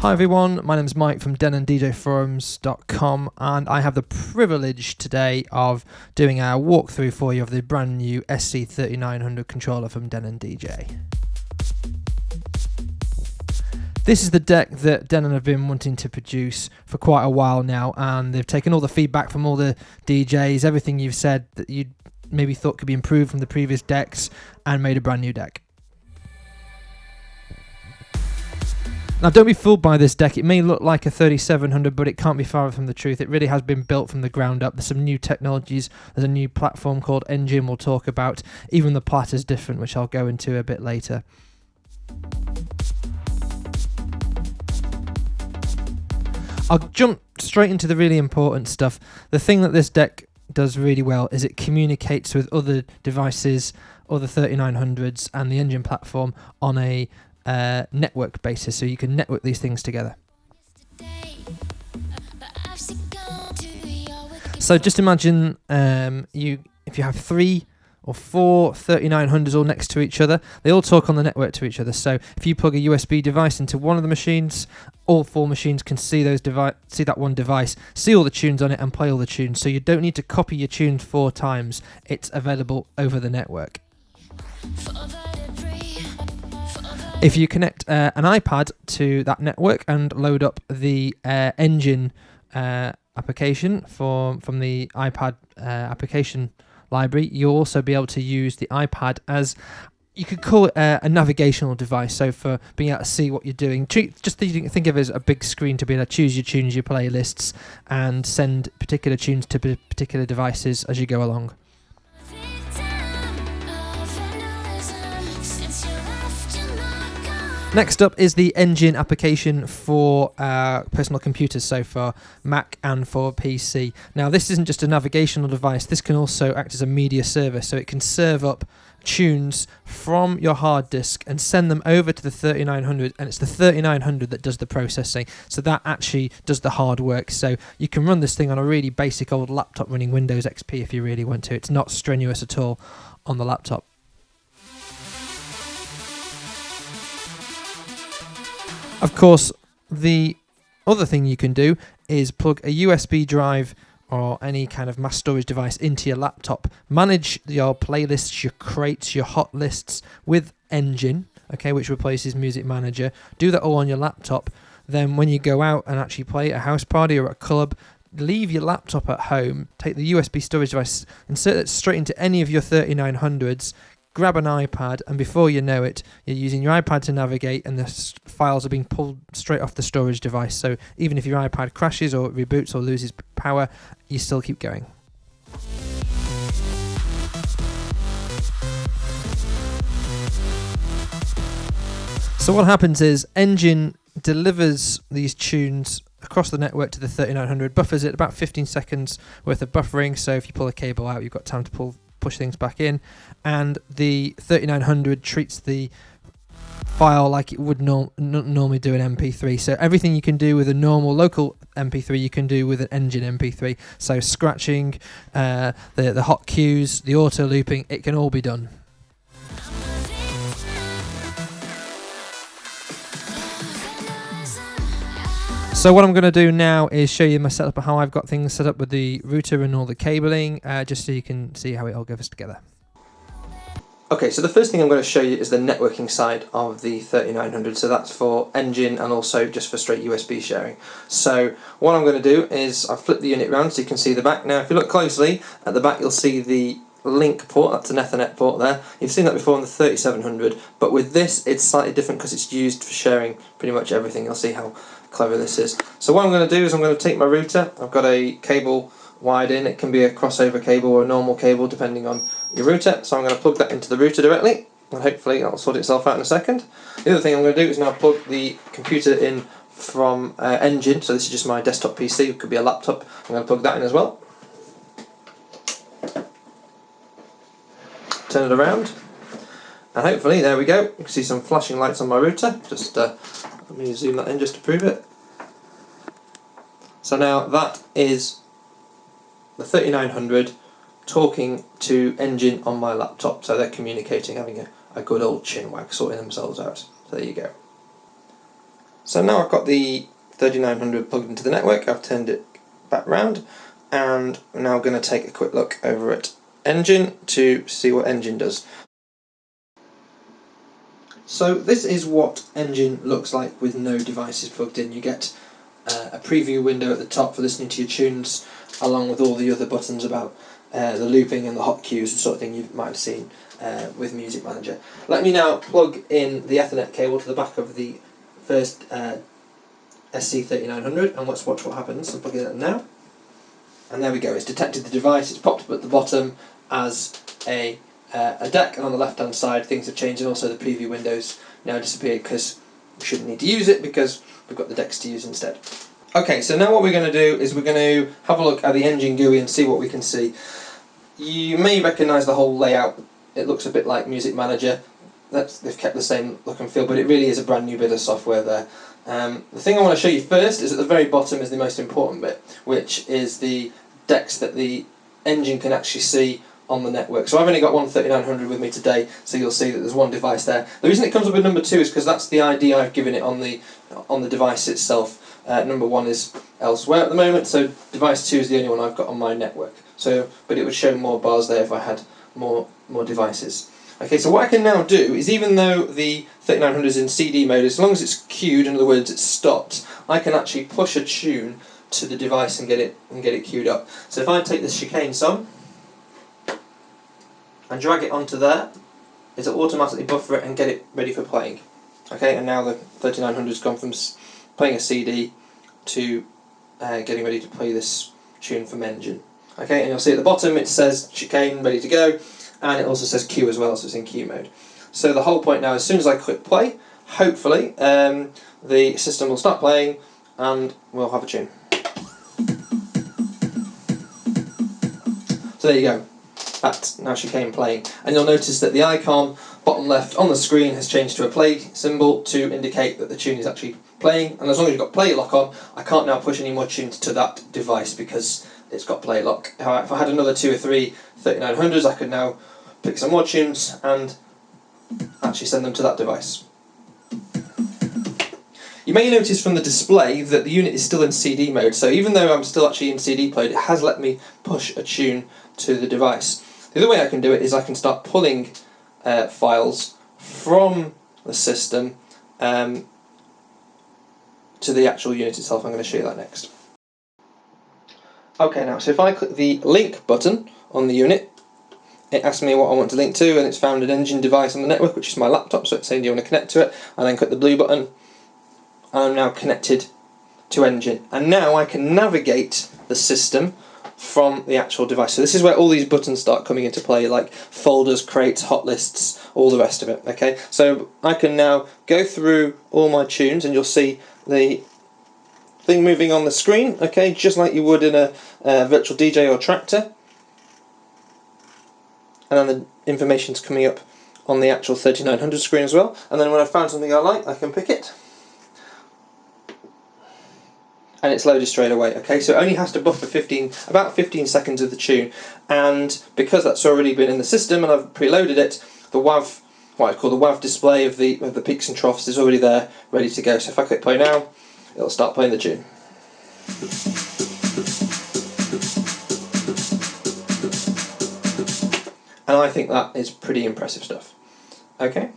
Hi everyone, my name is Mike from DenonDJForums.com, and I have the privilege today of doing our walkthrough for you of the brand new SC3900 controller from Denon DJ. This is the deck that Denon have been wanting to produce for quite a while now, and they've taken all the feedback from all the DJs, everything you've said that you maybe thought could be improved from the previous decks, and made a brand new deck. Now don't be fooled by this deck, it may look like a 3700 but it can't be far from the truth. It really has been built from the ground up. There's some new technologies, there's a new platform called Engine we'll talk about, even the platter's different, which I'll go into a bit later. I'll jump straight into the really important stuff. The thing that this deck does really well is it communicates with other devices, other 3900s and the Engine platform on a network basis, so you can network these things together. So just imagine if you have 3 or 4 3900s all next to each other, they all talk on the network to each other. So if you plug a USB device into one of the machines, all 4 machines can see that one device, see all the tunes on it and play all the tunes. So you don't need to copy your tunes 4 times. It's available over the network. If you connect an iPad to that network and load up the Engine application from the iPad application library, you'll also be able to use the iPad as, you could call it a navigational device, so for being able to see what you're doing. Just think of it as a big screen to be able to choose your tunes, your playlists, and send particular tunes to particular devices as you go along. Next up is the Engine application for personal computers, so for Mac and for PC. Now this isn't just a navigational device, this can also act as a media server, so it can serve up tunes from your hard disk and send them over to the 3900, and it's the 3900 that does the processing, so that actually does the hard work. So you can run this thing on a really basic old laptop running Windows XP if you really want to. It's not strenuous at all on the laptop. Of course, the other thing you can do is plug a USB drive or any kind of mass storage device into your laptop. Manage your playlists, your crates, your hot lists with Engine, okay, which replaces Music Manager. Do that all on your laptop. Then when you go out and actually play at a house party or at a club, leave your laptop at home, take the USB storage device, insert it straight into any of your 3900s, grab an iPad, and before you know it, you're using your iPad to navigate and the files are being pulled straight off the storage device. So even if your iPad crashes or reboots or loses power, you still keep going. So what happens is Engine delivers these tunes across the network to the 3900, buffers it, about 15 seconds worth of buffering, so if you pull a cable out you've got time to push things back in, and the 3900 treats the file like it would normally do an MP3. So everything you can do with a normal local MP3 you can do with an Engine MP3. So scratching, the hot cues, the auto looping, it can all be done. So what I'm going to do now is show you my setup of how I've got things set up with the router and all the cabling, just so you can see how it all goes together. Okay, so the first thing I'm going to show you is the networking side of the 3900. So that's for Engine and also just for straight USB sharing. So what I'm going to do is I've flipped the unit around so you can see the back. Now if you look closely at the back you'll see the link port, that's an Ethernet port there. You've seen that before on the 3700, but with this it's slightly different because it's used for sharing pretty much everything. You'll see how clever this is. So what I'm going to do is I'm going to take my router. I've got a cable wired in. It can be a crossover cable or a normal cable depending on your router. So I'm going to plug that into the router directly, and hopefully that'll sort itself out in a second. The other thing I'm going to do is now plug the computer in from Engine. So this is just my desktop PC, it could be a laptop. I'm going to plug that in as well. Turn it around, and hopefully there we go. You can see some flashing lights on my router. Just let me zoom that in just to prove it. So now that is the 3900 talking to Engine on my laptop. So they're communicating, having a good old chinwag, sorting themselves out. So there you go. So now I've got the 3900 plugged into the network, I've turned it back round, and I'm now going to take a quick look over at Engine to see what Engine does. So this is what Engine looks like with no devices plugged in. You get a preview window at the top for listening to your tunes, along with all the other buttons about the looping and the hotkeys, the sort of thing you might have seen with Music Manager. Let me now plug in the Ethernet cable to the back of the first SC3900 and let's watch what happens. I'm plugging it in now. And there we go, it's detected the device, it's popped up at the bottom as a deck, and on the left hand side things have changed, and also the preview windows now disappeared because we shouldn't need to use it because we've got the decks to use instead. Okay, so now what we're going to do is we're going to have a look at the Engine GUI and see what we can see. You may recognise the whole layout, it looks a bit like Music Manager. They've kept the same look and feel, but it really is a brand new bit of software there. The thing I want to show you first is at the very bottom is the most important bit, which is the decks that the Engine can actually see on the network. So I've only got one 3900 with me today, so you'll see that there's one device there. The reason it comes up with number 2 is because that's the ID I've given it on the device itself. Number 1 is elsewhere at the moment, so device 2 is the only one I've got on my network. So, but it would show more bars there if I had more devices. Okay, so what I can now do is, even though the 3900 is in CD mode, as long as it's queued, in other words it's stopped, I can actually push a tune to the device and get it queued up. So if I take this chicane song and drag it onto there, it'll automatically buffer it and get it ready for playing. Okay, and now the 3900 has gone from playing a CD to getting ready to play this tune from Engine. Okay, and you'll see at the bottom it says chicane ready to go, and it also says queue as well, so it's in queue mode. So the whole point now, as soon as I click play, hopefully the system will start playing and we'll have a tune. So there you go, that's now chicane playing, and you'll notice that the icon bottom left on the screen has changed to a play symbol to indicate that the tune is actually playing, and as long as you've got play lock on, I can't now push any more tunes to that device because it's got play lock. If I had another 2 or 3 3900s, I could now pick some more tunes and actually send them to that device. You may notice from the display that the unit is still in CD mode, so even though I'm still actually in CD mode, it has let me push a tune to the device. The other way I can do it is I can start pulling files from the system to the actual unit itself. I'm going to show you that next. Okay, now, so if I click the link button on the unit, it asks me what I want to link to, and it's found an Engine device on the network, which is my laptop, so it's saying do you want to connect to it, and then click the blue button, and I'm now connected to Engine. And now I can navigate the system from the actual device. So this is where all these buttons start coming into play, like folders, crates, hot lists, all the rest of it. Okay, so I can now go through all my tunes, and you'll see the thing moving on the screen, okay, just like you would in a virtual DJ or tractor. And then the information's coming up on the actual 3900 screen as well. And then when I've found something I like, I can pick it, and it's loaded straight away. Okay, so it only has to buffer about 15 seconds of the tune, and because that's already been in the system and I've preloaded it, the WAV, what I call the WAV display of the peaks and troughs, is already there, ready to go. So if I click play now, it'll start playing the tune. And I think that is pretty impressive stuff. Okay,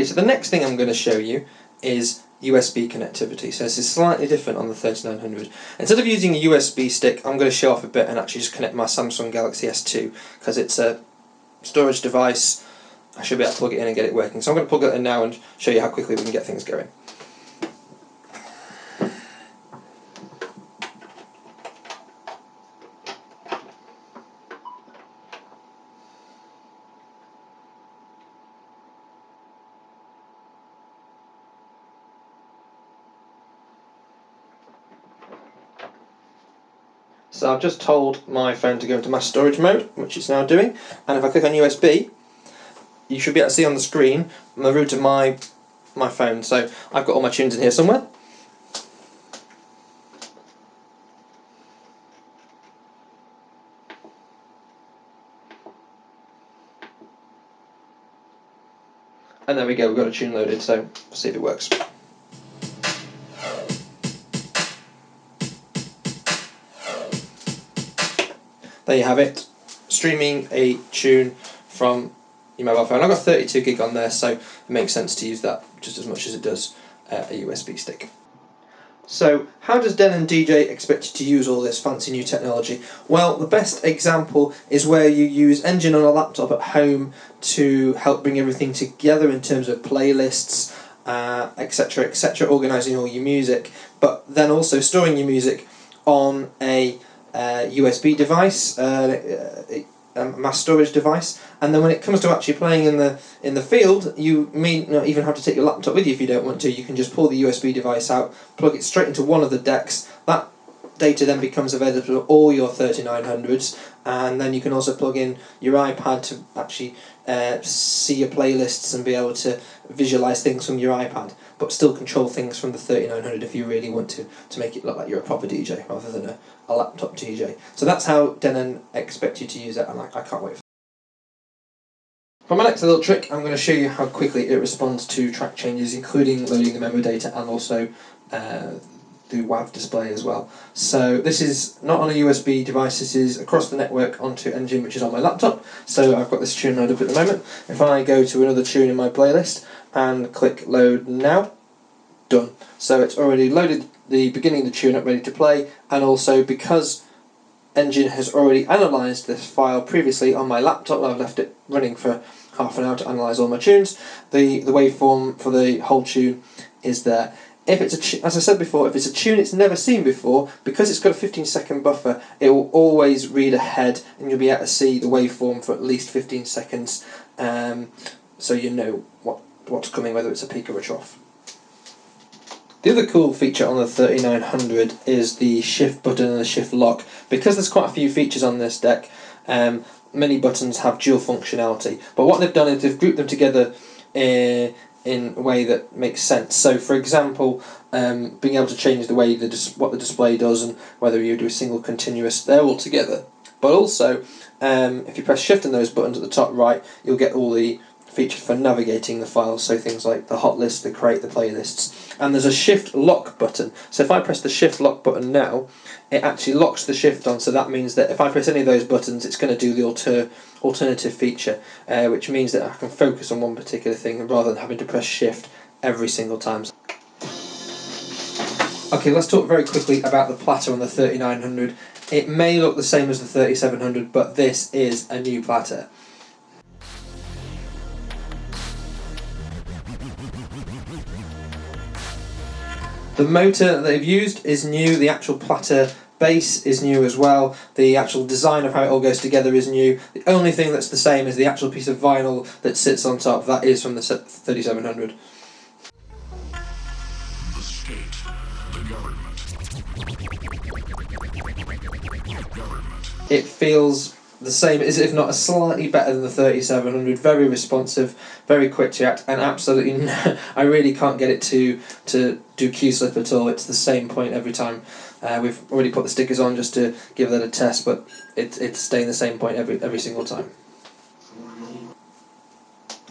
so the next thing I'm going to show you is USB connectivity. So this is slightly different on the 3900. Instead of using a USB stick, I'm going to show off a bit and actually just connect my Samsung Galaxy S2, because it's a storage device. I should be able to plug it in and get it working. So I'm going to plug it in now and show you how quickly we can get things going. So I've just told my phone to go into mass storage mode, which it's now doing, and if I click on USB, you should be able to see on the screen the root of my phone. So I've got all my tunes in here somewhere. And there we go, we've got a tune loaded, so let's see if it works. there you have it, streaming a tune from your mobile phone. I've got 32 gig on there, so it makes sense to use that just as much as it does a USB stick. So how does Denon DJ expect you to use all this fancy new technology? Well, the best example is where you use Engine on a laptop at home to help bring everything together in terms of playlists, etc, etc, organising all your music, but then also storing your music on a USB device, a mass storage device, and then when it comes to actually playing in the field, you may not even have to take your laptop with you if you don't want to. You can just pull the USB device out, plug it straight into one of the decks. That data then becomes available to all your 3900s, and then you can also plug in your iPad to actually see your playlists and be able to visualise things from your iPad, but still control things from the 3900 if you really want to make it look like you're a proper DJ rather than a laptop DJ. So that's how Denon expect you to use it, and I can't wait for it. For my next little trick, I'm going to show you how quickly it responds to track changes, including loading the memo data and also the WAV display as well. So this is not on a USB device, this is across the network onto Engine, which is on my laptop. So I've got this tune loaded up at the moment. If I go to another tune in my playlist and click load now, done. So it's already loaded the beginning of the tune up ready to play, and also because Engine has already analysed this file previously on my laptop, I've left it running for half an hour to analyse all my tunes. The waveform for the whole tune is there. If it's as I said before, if it's a tune it's never seen before, because it's got a 15-second buffer, it will always read ahead, and you'll be able to see the waveform for at least 15 seconds, so you know what's coming, whether it's a peak or a trough. The other cool feature on the 3900 is the shift button and the shift lock. Because there's quite a few features on this deck, many buttons have dual functionality, but what they've done is they've grouped them together in a way that makes sense. So for example, being able to change the way what the display does, and whether you do a single continuous, they're all together. But also, if you press shift and those buttons at the top right, you'll get all the featured for navigating the files, so things like the hot list, the crate, the playlists. And there's a shift lock button, so if I press the shift lock button now, it actually locks the shift on, so that means that if I press any of those buttons it's going to do the alternative feature, which means that I can focus on one particular thing rather than having to press shift every single time. Okay, let's talk very quickly about the platter on the 3900. It may look the same as the 3700, but this is a new platter. The motor that they've used is new, the actual platter base is new as well, the actual design of how it all goes together is new. The only thing that's the same is the actual piece of vinyl that sits on top. That is from the 3700. The state, the government. It feels the same, as if not slightly better than the 3700. Very responsive, very quick to react, and absolutely I really can't get it to do Q-slip at all. It's the same point every time. We've already put the stickers on just to give that a test, but it's staying the same point every single time.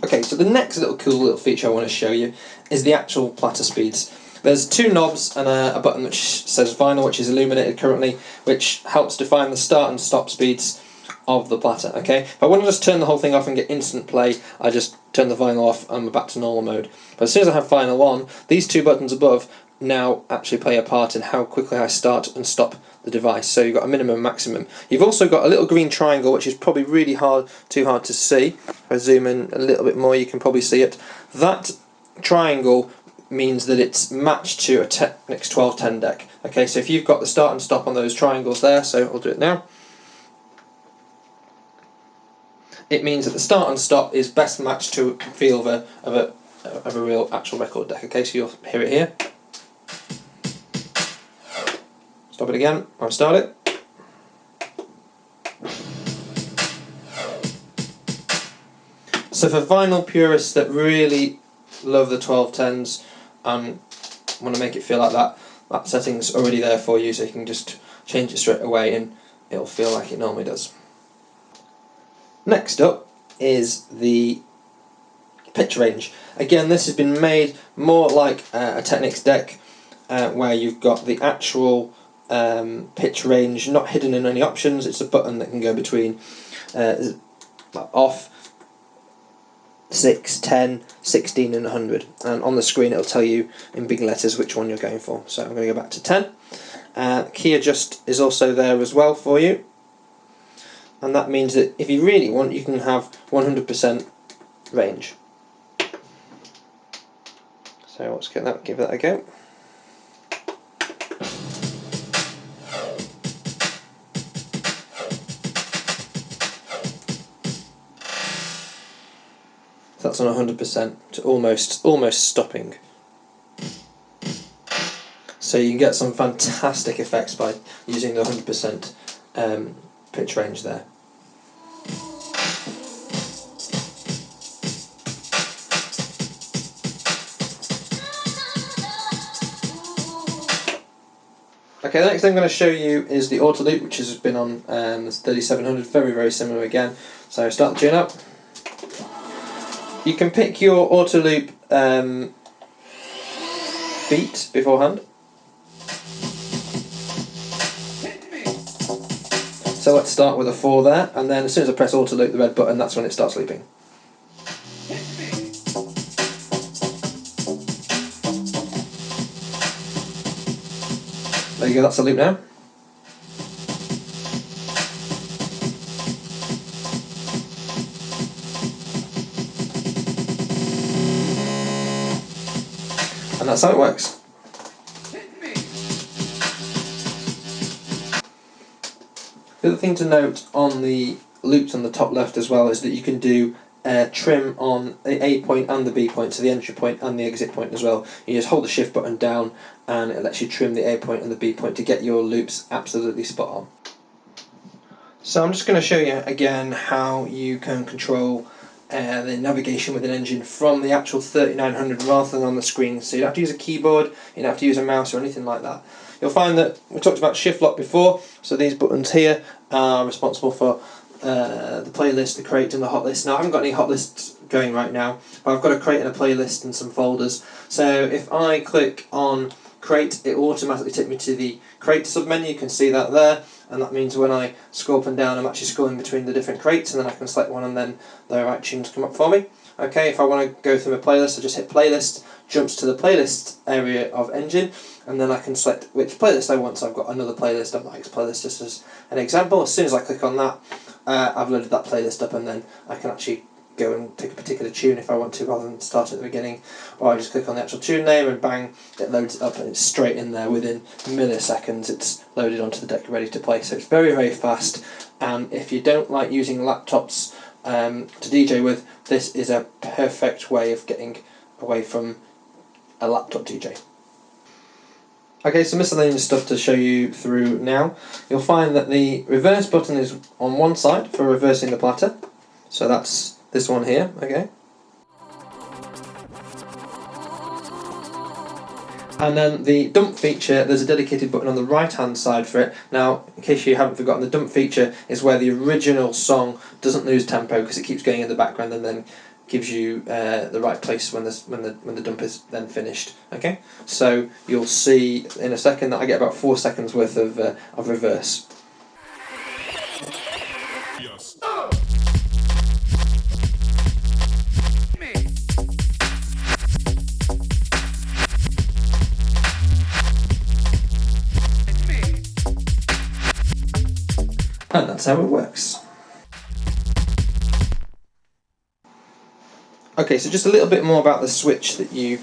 Okay, so the next cool little feature I want to show you is the actual platter speeds. There's two knobs and a button which says vinyl, which is illuminated currently, which helps define the start and stop speeds of the platter. Okay, if I want to just turn the whole thing off and get instant play, I just turn the vinyl off and we're back to normal mode. But as soon as I have vinyl on, these two buttons above now actually play a part in how quickly I start and stop the device. So you've got a minimum and maximum. You've also got a little green triangle, which is probably really too hard to see. If I zoom in a little bit more, you can probably see it. That triangle means that it's matched to a Technics 1210 deck. Okay, so if you've got the start and stop on those triangles there, so I'll do it now. It means that the start and stop is best matched to a feel of a real actual record deck. Okay, so you'll hear it here. Stop it again, I'll start it. So for vinyl purists that really love the 1210s and want to make it feel like that setting's already there for you, so you can just change it straight away and it'll feel like it normally does. Next up is the pitch range. Again, this has been made more like a Technics deck, where you've got the actual pitch range not hidden in any options. It's a button that can go between off, 6, 10, 16 and 100, and on the screen it'll tell you in big letters which one you're going for. So I'm going to go back to 10. Key adjust is also there as well for you, and that means that if you really want, you can have 100% range. So let's give that a go. So that's on 100% to almost stopping. So you can get some fantastic effects by using the 100% pitch range there. Okay, the next thing I'm going to show you is the auto loop, which has been on the 3700, very similar again. So start the tune up. You can pick your auto loop beat beforehand. So let's start with a 4 there, and then as soon as I press auto loop, the red button, that's when it starts looping. There you go, that's a loop now. And that's how it works. The other thing to note on the loops on the top left as well is that you can do trim on the A point and the B point, so the entry point and the exit point as well. You just hold the shift button down and it lets you trim the A point and the B point to get your loops absolutely spot on. So I'm just going to show you again how you can control the navigation with an engine from the actual 3900 rather than on the screen. So you don't have to use a keyboard, you don't have to use a mouse or anything like that. You'll find that we talked about shift lock before, so these buttons here are responsible for the playlist, the crate and the hot list. Now I haven't got any hot lists going right now, but I've got a crate and a playlist and some folders. So if I click on crate, it will automatically take me to the crate submenu. You can see that there, and that means when I scroll up and down, I'm actually scrolling between the different crates, and then I can select one and then the right tunes come up for me. Okay, if I want to go through my playlist, I just hit playlist, jumps to the playlist area of engine, and then I can select which playlist I want. So I've got another playlist, I've got X playlist just as an example. As soon as I click on that, I've loaded that playlist up, and then I can actually go and pick a particular tune if I want to, rather than start at the beginning. Or I just click on the actual tune name and bang, it loads it up and it's straight in there within milliseconds. It's loaded onto the deck ready to play. So it's very fast, and if you don't like using laptops to DJ with, this is a perfect way of getting away from a laptop DJ. Okay, so miscellaneous stuff to show you through now. You'll find that the reverse button is on one side for reversing the platter. So that's this one here, okay? And then the dump feature, there's a dedicated button on the right hand side for it. Now, in case you haven't forgotten, the dump feature is where the original song doesn't lose tempo because it keeps going in the background and then gives you the right place when the dump is then finished. Okay, so you'll see in a second that I get about 4 seconds worth of reverse. Yes. And that's how it works. Okay, so just a little bit more about the switch that you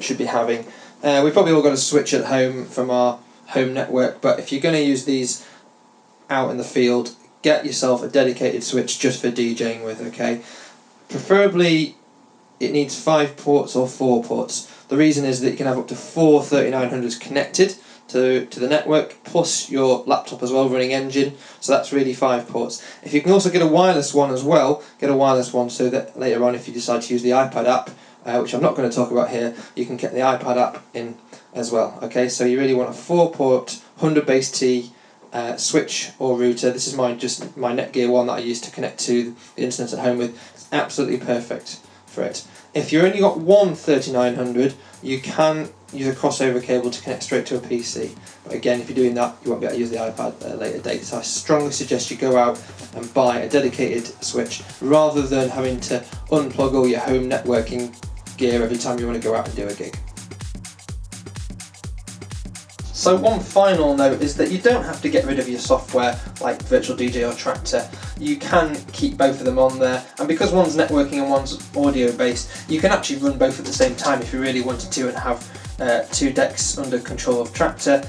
should be having. We've probably all got a switch at home from our home network, but if you're going to use these out in the field, get yourself a dedicated switch just for DJing with, okay? Preferably it needs 5 ports or 4 ports. The reason is that you can have up to 4 3900s connected to the network, plus your laptop as well running engine, so that's really 5 ports. If you can also get a wireless one as well, get a wireless one so that later on if you decide to use the iPad app, which I'm not going to talk about here, you can get the iPad app in as well. Okay, so you really want a 4-port 100 base T switch or router. This is my Netgear one that I use to connect to the internet at home with. It's absolutely perfect for it. If you've only got one 3900, you can use a crossover cable to connect straight to a PC. But again, if you're doing that, you won't be able to use the iPad at a later date. So I strongly suggest you go out and buy a dedicated switch rather than having to unplug all your home networking gear every time you want to go out and do a gig. So one final note is that you don't have to get rid of your software like Virtual DJ or Traktor. You can keep both of them on there, and because one's networking and one's audio based, you can actually run both at the same time if you really wanted to and have two decks under control of Traktor,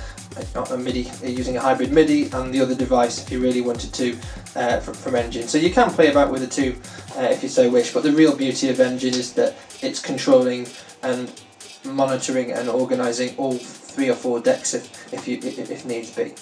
a MIDI, using a hybrid MIDI, and the other device if you really wanted to from Engine. So you can play about with the two if you so wish, but the real beauty of Engine is that it's controlling and monitoring and organising all 3 or 4 decks if needs be.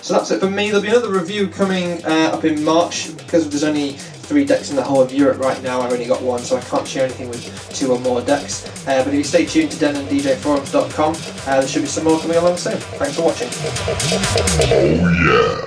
So that's it for me. There'll be another review coming up in March. Because there's only 3 decks in the whole of Europe right now, I've only got 1, so I can't share anything with 2 or more decks. But if you stay tuned to denondjforums.com, there should be some more coming along soon. Thanks for watching. Oh yeah.